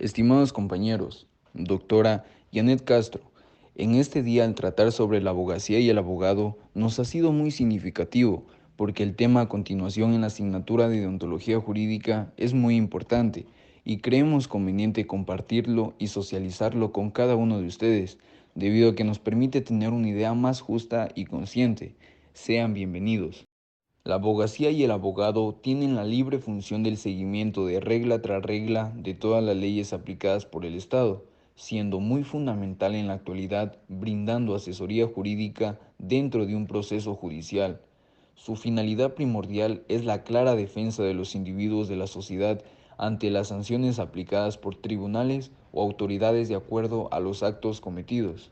Estimados compañeros, doctora Janet Castro, en este día al tratar sobre la abogacía y el abogado nos ha sido muy significativo porque el tema a continuación en la asignatura de deontología jurídica es muy importante y creemos conveniente compartirlo y socializarlo con cada uno de ustedes, debido a que nos permite tener una idea más justa y consciente. Sean bienvenidos. La abogacía y el abogado tienen la libre función del seguimiento de regla tras regla de todas las leyes aplicadas por el Estado, siendo muy fundamental en la actualidad brindando asesoría jurídica dentro de un proceso judicial. Su finalidad primordial es la clara defensa de los individuos de la sociedad ante las sanciones aplicadas por tribunales o autoridades de acuerdo a los actos cometidos.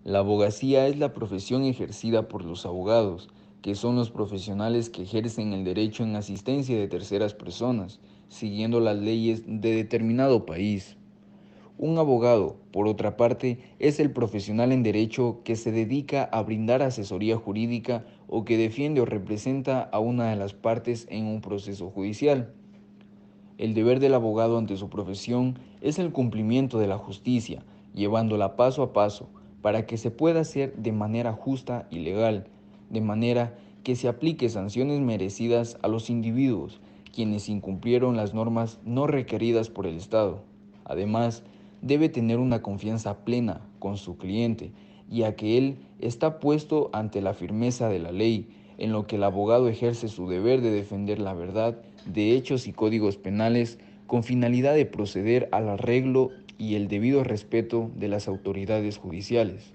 La abogacía es la profesión ejercida por los abogados, que son los profesionales que ejercen el derecho en asistencia de terceras personas, siguiendo las leyes de determinado país. Un abogado, por otra parte, es el profesional en derecho que se dedica a brindar asesoría jurídica o que defiende o representa a una de las partes en un proceso judicial. El deber del abogado ante su profesión es el cumplimiento de la justicia, llevándola paso a paso, para que se pueda hacer de manera justa y legal, de manera que se aplique sanciones merecidas a los individuos, quienes incumplieron las normas no requeridas por el Estado. Además, debe tener una confianza plena con su cliente, ya que él está puesto ante la firmeza de la ley, en lo que el abogado ejerce su deber de defender la verdad de hechos y códigos penales con finalidad de proceder al arreglo y el debido respeto de las autoridades judiciales.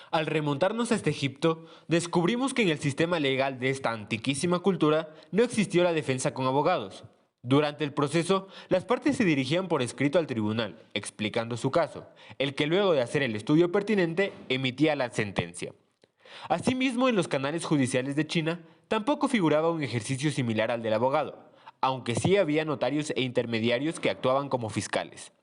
Al remontarnos hasta Egipto, descubrimos que en el sistema legal de esta antiquísima cultura no existió la defensa con abogados. Durante el proceso, las partes se dirigían por escrito al tribunal, explicando su caso, el que luego de hacer el estudio pertinente emitía la sentencia. Asimismo, en los canales judiciales de China tampoco figuraba un ejercicio similar al del abogado, aunque sí había notarios e intermediarios que actuaban como fiscales.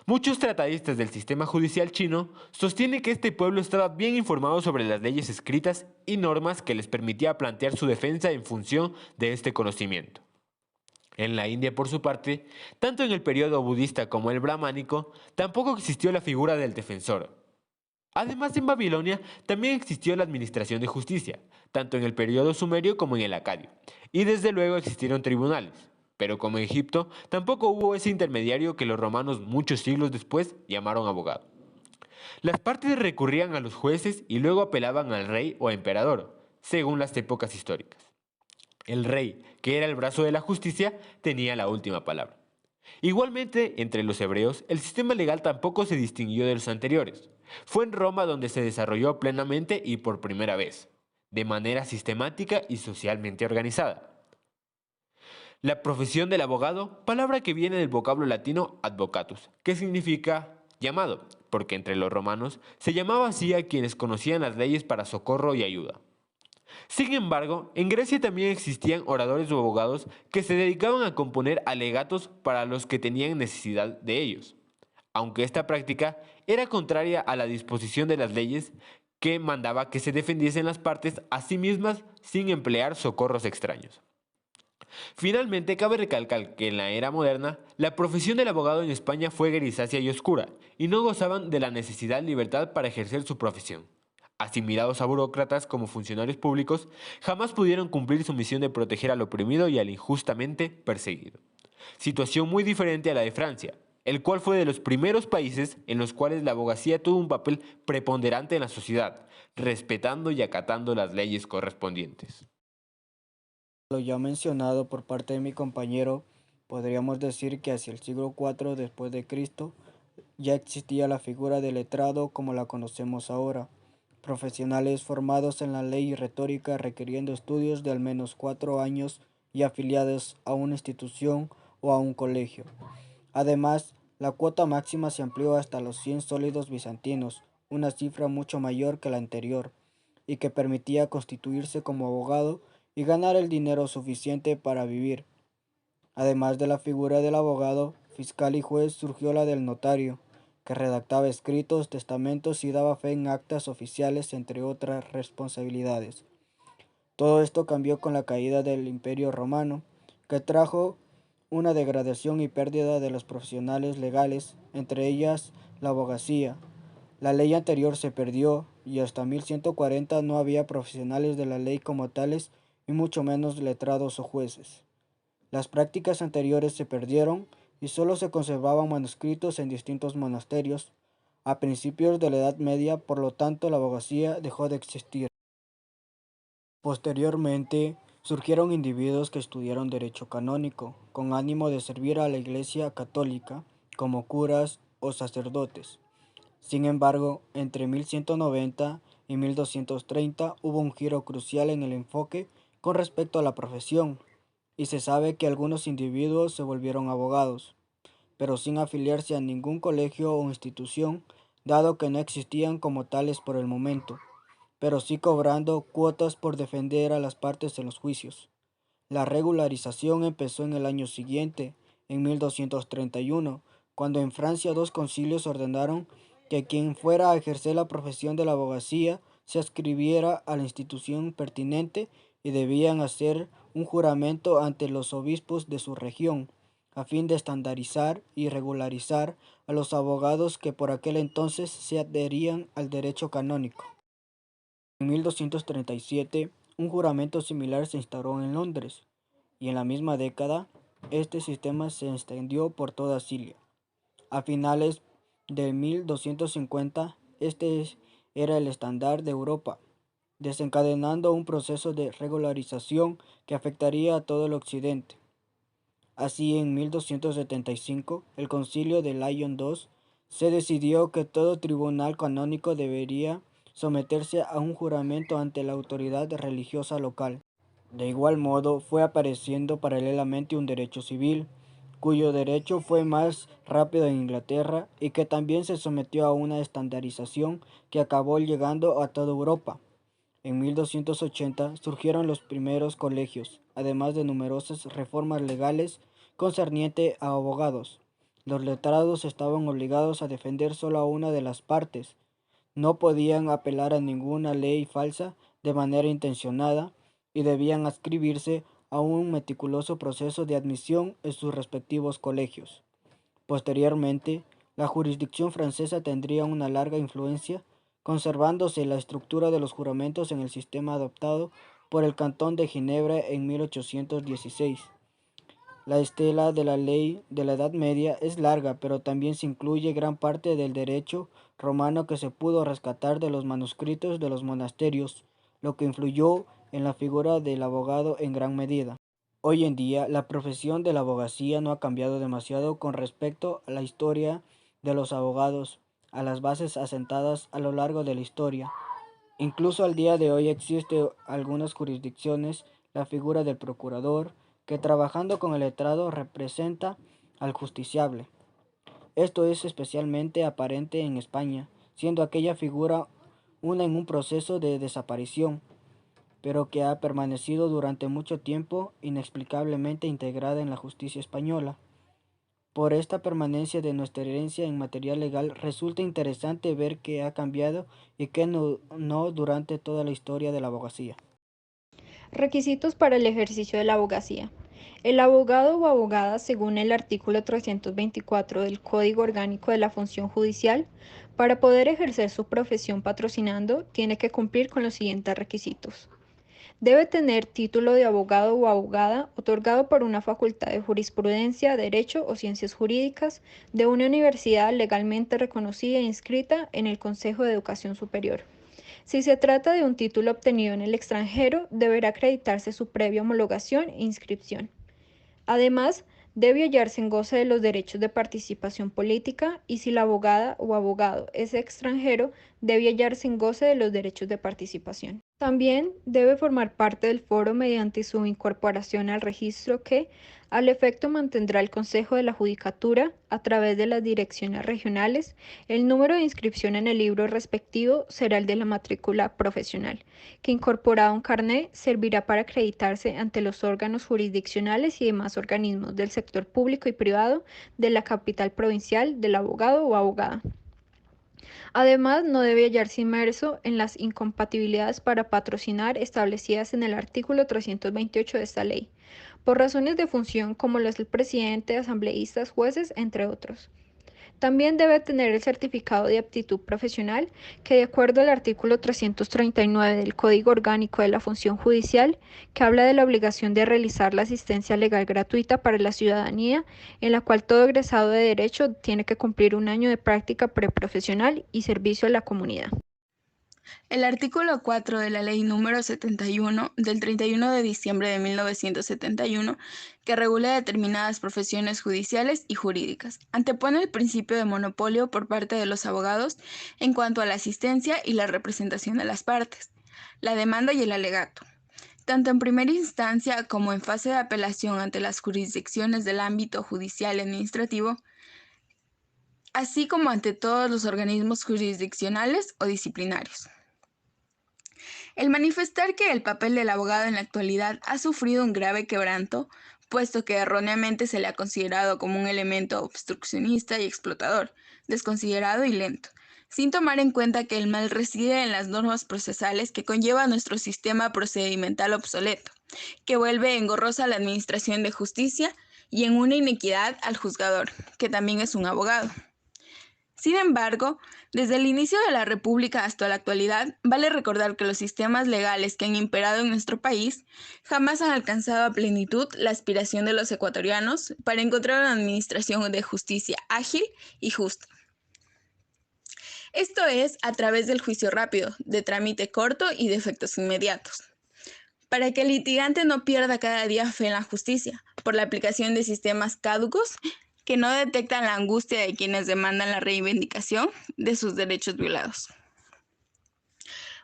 Muchos tratadistas del sistema judicial chino sostienen que este pueblo estaba bien informado sobre las leyes escritas y normas que les permitía plantear su defensa en función de este conocimiento. En la India, por su parte, tanto en el periodo budista como el brahmánico, tampoco existió la figura del defensor. Además, en Babilonia también existió la administración de justicia, tanto en el periodo sumerio como en el acadio, y desde luego existieron tribunales. Pero como en Egipto, tampoco hubo ese intermediario que los romanos muchos siglos después llamaron abogado. Las partes recurrían a los jueces y luego apelaban al rey o emperador, según las épocas históricas. El rey, que era el brazo de la justicia, tenía la última palabra. Igualmente, entre los hebreos, el sistema legal tampoco se distinguió de los anteriores. Fue en Roma donde se desarrolló plenamente y por primera vez, de manera sistemática y socialmente organizada. La profesión del abogado, palabra que viene del vocablo latino advocatus, que significa llamado, porque entre los romanos se llamaba así a quienes conocían las leyes para socorro y ayuda. Sin embargo, en Grecia también existían oradores o abogados que se dedicaban a componer alegatos para los que tenían necesidad de ellos, aunque esta práctica era contraria a la disposición de las leyes que mandaba que se defendiesen las partes a sí mismas sin emplear socorros extraños. Finalmente, cabe recalcar que en la era moderna, la profesión del abogado en España fue grisácea y oscura, y no gozaban de la necesidad de libertad para ejercer su profesión. Asimilados a burócratas como funcionarios públicos, jamás pudieron cumplir su misión de proteger al oprimido y al injustamente perseguido. Situación muy diferente a la de Francia, el cual fue de los primeros países en los cuales la abogacía tuvo un papel preponderante en la sociedad, respetando y acatando las leyes correspondientes. Lo ya mencionado por parte de mi compañero, podríamos decir que hacia el siglo IV después de Cristo ya existía la figura del letrado como la conocemos ahora, profesionales formados en la ley y retórica requiriendo estudios de al menos 4 años y afiliados a una institución o a un colegio. Además, la cuota máxima se amplió hasta los 100 sólidos bizantinos, una cifra mucho mayor que la anterior, y que permitía constituirse como abogado y ganar el dinero suficiente para vivir. Además de la figura del abogado, fiscal y juez, surgió la del notario, que redactaba escritos, testamentos y daba fe en actas oficiales, entre otras responsabilidades. Todo esto cambió con la caída del Imperio Romano, que trajo una degradación y pérdida de los profesionales legales, entre ellas la abogacía. La ley anterior se perdió y hasta 1140 no había profesionales de la ley como tales y mucho menos letrados o jueces. Las prácticas anteriores se perdieron y solo se conservaban manuscritos en distintos monasterios. A principios de la Edad Media, por lo tanto, la abogacía dejó de existir. Posteriormente, surgieron individuos que estudiaron derecho canónico, con ánimo de servir a la Iglesia católica, como curas o sacerdotes. Sin embargo, entre 1190 y 1230 hubo un giro crucial en el enfoque con respecto a la profesión, y se sabe que algunos individuos se volvieron abogados, pero sin afiliarse a ningún colegio o institución, dado que no existían como tales por el momento, pero sí cobrando cuotas por defender a las partes en los juicios. La regularización empezó en el año siguiente, en 1231, cuando en Francia dos concilios ordenaron que quien fuera a ejercer la profesión de la abogacía se adscribiera a la institución pertinente y debían hacer un juramento ante los obispos de su región, a fin de estandarizar y regularizar a los abogados que por aquel entonces se adherían al derecho canónico. En 1237, un juramento similar se instauró en Londres, y en la misma década, este sistema se extendió por toda Siria. A finales de 1250, este era el estándar de Europa, desencadenando un proceso de regularización que afectaría a todo el occidente. Así, en 1275, el Concilio de Lyon II se decidió que todo tribunal canónico debería someterse a un juramento ante la autoridad religiosa local. De igual modo, fue apareciendo paralelamente un derecho civil, cuyo derecho fue más rápido en Inglaterra y que también se sometió a una estandarización que acabó llegando a toda Europa. En 1280 surgieron los primeros colegios, además de numerosas reformas legales concernientes a abogados. Los letrados estaban obligados a defender solo a una de las partes. No podían apelar a ninguna ley falsa de manera intencionada y debían adscribirse a un meticuloso proceso de admisión en sus respectivos colegios. Posteriormente, la jurisdicción francesa tendría una larga influencia, conservándose la estructura de los juramentos en el sistema adoptado por el Cantón de Ginebra en 1816. La estela de la ley de la Edad Media es larga, pero también se incluye gran parte del derecho romano que se pudo rescatar de los manuscritos de los monasterios, lo que influyó en la figura del abogado en gran medida. Hoy en día, la profesión de la abogacía no ha cambiado demasiado con respecto a la historia de los abogados, a las bases asentadas a lo largo de la historia. Incluso al día de hoy existe algunas jurisdicciones la figura del procurador, que trabajando con el letrado representa al justiciable. Esto es especialmente aparente en España, siendo aquella figura una en un proceso de desaparición, pero que ha permanecido durante mucho tiempo inexplicablemente integrada en la justicia española. Por esta permanencia de nuestra herencia en material legal resulta interesante ver qué ha cambiado y qué no durante toda la historia de la abogacía. Requisitos para el ejercicio de la abogacía. El abogado o abogada, según el artículo 324 del Código Orgánico de la Función Judicial, para poder ejercer su profesión patrocinando, tiene que cumplir con los siguientes requisitos. Debe tener título de abogado o abogada otorgado por una facultad de jurisprudencia, derecho o ciencias jurídicas de una universidad legalmente reconocida e inscrita en el Consejo de Educación Superior. Si se trata de un título obtenido en el extranjero, deberá acreditarse su previa homologación e inscripción. Además, debe hallarse en goce de los derechos de participación política y si la abogada o abogado es extranjero, debe hallarse en goce de los derechos de participación. También debe formar parte del foro mediante su incorporación al registro que, al efecto, mantendrá el Consejo de la Judicatura a través de las direcciones regionales. El número de inscripción en el libro respectivo será el de la matrícula profesional, que incorporado a un carné servirá para acreditarse ante los órganos jurisdiccionales y demás organismos del sector público y privado de la capital provincial del abogado o abogada. Además, no debe hallarse inmerso en las incompatibilidades para patrocinar establecidas en el artículo 328 de esta ley. por razones de función como lo es el presidente, asambleístas, jueces, entre otros. También debe tener el certificado de aptitud profesional, que de acuerdo al artículo 339 del Código Orgánico de la Función Judicial, que habla de la obligación de realizar la asistencia legal gratuita para la ciudadanía, en la cual todo egresado de Derecho tiene que cumplir un año de práctica preprofesional y servicio a la comunidad. El artículo 4 de la Ley número 71 del 31 de diciembre de 1971, que regula determinadas profesiones judiciales y jurídicas, antepone el principio de monopolio por parte de los abogados en cuanto a la asistencia y la representación de las partes, la demanda y el alegato. Tanto en primera instancia como en fase de apelación ante las jurisdicciones del ámbito judicial y administrativo, así como ante todos los organismos jurisdiccionales o disciplinarios. El manifestar que el papel del abogado en la actualidad ha sufrido un grave quebranto, puesto que erróneamente se le ha considerado como un elemento obstruccionista y explotador, desconsiderado y lento, sin tomar en cuenta que el mal reside en las normas procesales que conlleva nuestro sistema procedimental obsoleto, que vuelve engorrosa la administración de justicia y en una inequidad al juzgador, que también es un abogado. Sin embargo, desde el inicio de la República hasta la actualidad, vale recordar que los sistemas legales que han imperado en nuestro país jamás han alcanzado a plenitud la aspiración de los ecuatorianos para encontrar una administración de justicia ágil y justa. Esto es a través del juicio rápido, de trámite corto y de efectos inmediatos, para que el litigante no pierda cada día fe en la justicia por la aplicación de sistemas caducos que no detectan la angustia de quienes demandan la reivindicación de sus derechos violados.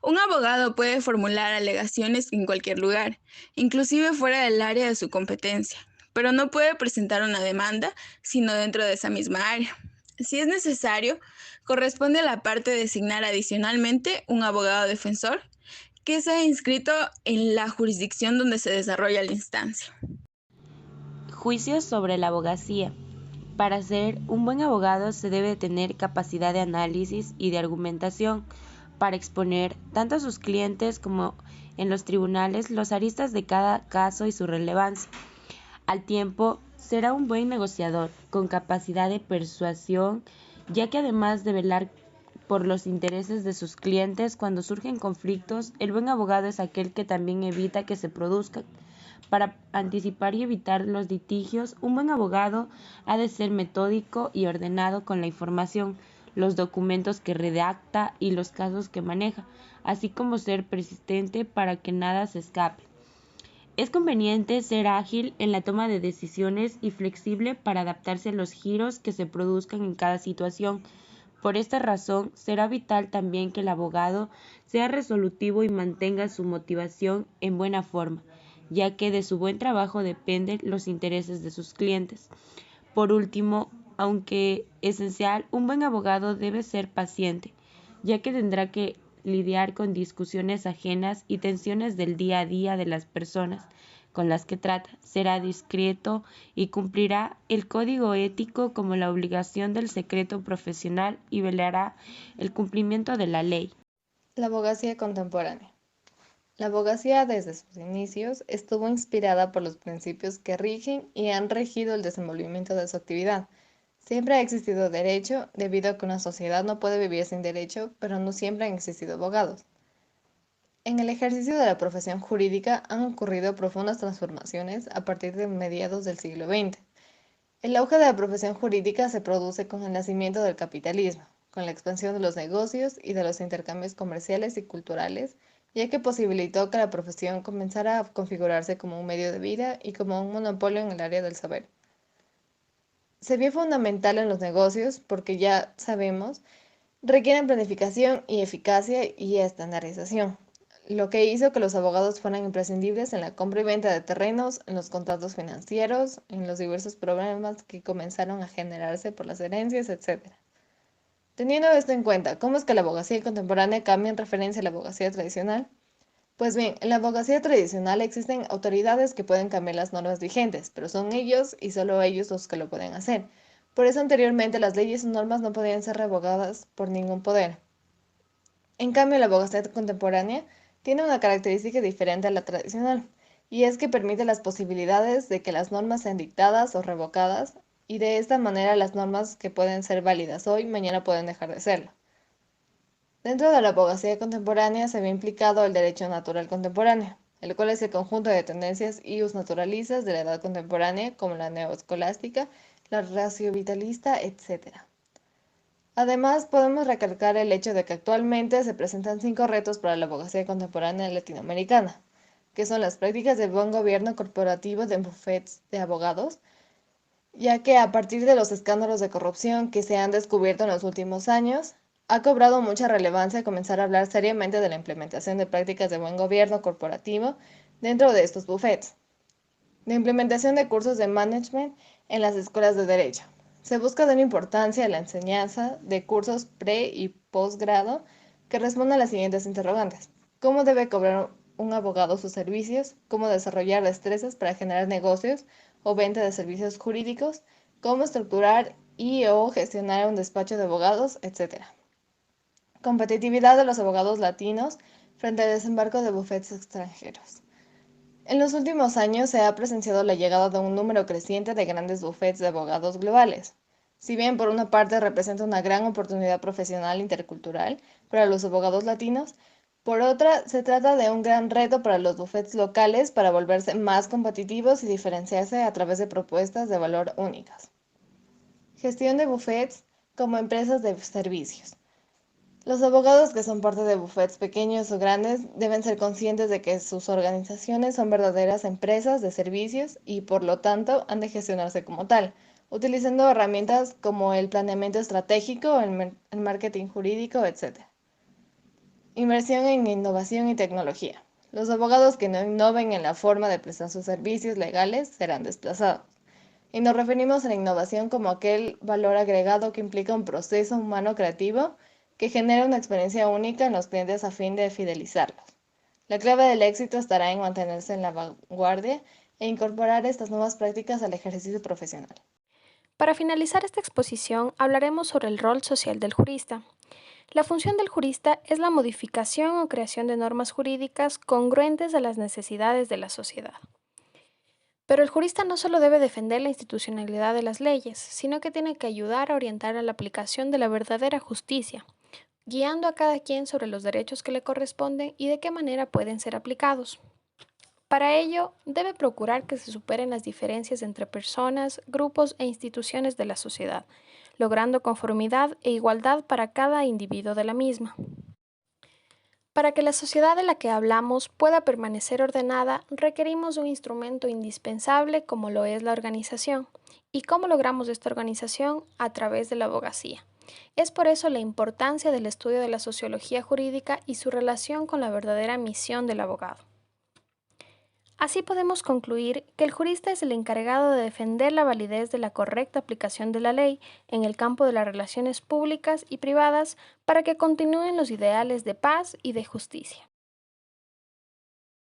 Un abogado puede formular alegaciones en cualquier lugar, inclusive fuera del área de su competencia, pero no puede presentar una demanda sino dentro de esa misma área. Si es necesario, corresponde a la parte designar adicionalmente un abogado defensor que sea inscrito en la jurisdicción donde se desarrolla la instancia. Juicios sobre la abogacía. Para ser un buen abogado se debe tener capacidad de análisis y de argumentación para exponer tanto a sus clientes como en los tribunales los aristas de cada caso y su relevancia. Al tiempo, será un buen negociador con capacidad de persuasión, ya que además de velar por los intereses de sus clientes cuando surgen conflictos, el buen abogado es aquel que también evita que se produzcan. Para anticipar y evitar los litigios, un buen abogado ha de ser metódico y ordenado con la información, los documentos que redacta y los casos que maneja, así como ser persistente para que nada se escape. Es conveniente ser ágil en la toma de decisiones y flexible para adaptarse a los giros que se produzcan en cada situación. Por esta razón, será vital también que el abogado sea resolutivo y mantenga su motivación en buena forma, ya que de su buen trabajo dependen los intereses de sus clientes. Por último, aunque esencial, un buen abogado debe ser paciente, ya que tendrá que lidiar con discusiones ajenas y tensiones del día a día de las personas con las que trata. Será discreto y cumplirá el código ético como la obligación del secreto profesional y velará el cumplimiento de la ley. La abogacía contemporánea. La abogacía desde sus inicios estuvo inspirada por los principios que rigen y han regido el desenvolvimiento de su actividad. Siempre ha existido derecho, debido a que una sociedad no puede vivir sin derecho, pero no siempre han existido abogados. En el ejercicio de la profesión jurídica han ocurrido profundas transformaciones a partir de mediados del siglo XX. El auge de la profesión jurídica se produce con el nacimiento del capitalismo, con la expansión de los negocios y de los intercambios comerciales y culturales, ya que posibilitó que la profesión comenzara a configurarse como un medio de vida y como un monopolio en el área del saber. Se vio fundamental en los negocios porque ya sabemos, requieren planificación y eficacia y estandarización, lo que hizo que los abogados fueran imprescindibles en la compra y venta de terrenos, en los contratos financieros, en los diversos problemas que comenzaron a generarse por las herencias, etc. Teniendo esto en cuenta, ¿cómo es que la abogacía contemporánea cambia en referencia a la abogacía tradicional? Pues bien, en la abogacía tradicional existen autoridades que pueden cambiar las normas vigentes, pero son ellos y solo ellos los que lo pueden hacer. Por eso anteriormente las leyes o normas no podían ser revocadas por ningún poder. En cambio, la abogacía contemporánea tiene una característica diferente a la tradicional. y es que permite las posibilidades de que las normas sean dictadas o revocadas, y de esta manera las normas que pueden ser válidas hoy, mañana pueden dejar de serlo. Dentro de la abogacía contemporánea se ve implicado el derecho natural contemporáneo, el cual es el conjunto de tendencias ius naturalistas de la edad contemporánea, como la neoescolástica, la ratio-vitalista, etc. Además, podemos recalcar el hecho de que actualmente se presentan 5 retos para la abogacía contemporánea latinoamericana, que son las prácticas de buen gobierno corporativo de bufetes de abogados, ya que a partir de los escándalos de corrupción que se han descubierto en los últimos años, ha cobrado mucha relevancia comenzar a hablar seriamente de la implementación de prácticas de buen gobierno corporativo dentro de estos bufetes. De implementación de cursos de management en las escuelas de derecho. Se busca dar importancia a la enseñanza de cursos pre- y posgrado que respondan a las siguientes interrogantes. ¿Cómo debe cobrar un abogado sus servicios? ¿Cómo desarrollar destrezas para generar negocios o venta de servicios jurídicos? ¿Cómo estructurar y o gestionar un despacho de abogados? Etcétera. Competitividad de los abogados latinos frente al desembarco de bufetes extranjeros. En los últimos años se ha presenciado la llegada de un número creciente de grandes bufetes de abogados globales. Si bien por una parte representa una gran oportunidad profesional intercultural para los abogados latinos, por otra se trata de un gran reto para los bufetes locales para volverse más competitivos y diferenciarse a través de propuestas de valor únicas. Gestión de bufetes como empresas de servicios. Los abogados que son parte de bufetes pequeños o grandes deben ser conscientes de que sus organizaciones son verdaderas empresas de servicios y por lo tanto han de gestionarse como tal, utilizando herramientas como el planeamiento estratégico, el marketing jurídico, etc. Inversión en innovación y tecnología. Los abogados que no innoven en la forma de prestar sus servicios legales serán desplazados. Y nos referimos a la innovación como aquel valor agregado que implica un proceso humano creativo que genera una experiencia única en los clientes a fin de fidelizarlos. La clave del éxito estará en mantenerse en la vanguardia e incorporar estas nuevas prácticas al ejercicio profesional. Para finalizar esta exposición, hablaremos sobre el rol social del jurista. La función del jurista es la modificación o creación de normas jurídicas congruentes a las necesidades de la sociedad. Pero el jurista no solo debe defender la institucionalidad de las leyes, sino que tiene que ayudar a orientar a la aplicación de la verdadera justicia, guiando a cada quien sobre los derechos que le corresponden y de qué manera pueden ser aplicados. Para ello, debe procurar que se superen las diferencias entre personas, grupos e instituciones de la sociedad, logrando conformidad e igualdad para cada individuo de la misma. Para que la sociedad de la que hablamos pueda permanecer ordenada, requerimos un instrumento indispensable como lo es la organización. ¿Y cómo logramos esta organización? A través de la abogacía. Es por eso la importancia del estudio de la sociología jurídica y su relación con la verdadera misión del abogado. Así podemos concluir que el jurista es el encargado de defender la validez de la correcta aplicación de la ley en el campo de las relaciones públicas y privadas para que continúen los ideales de paz y de justicia.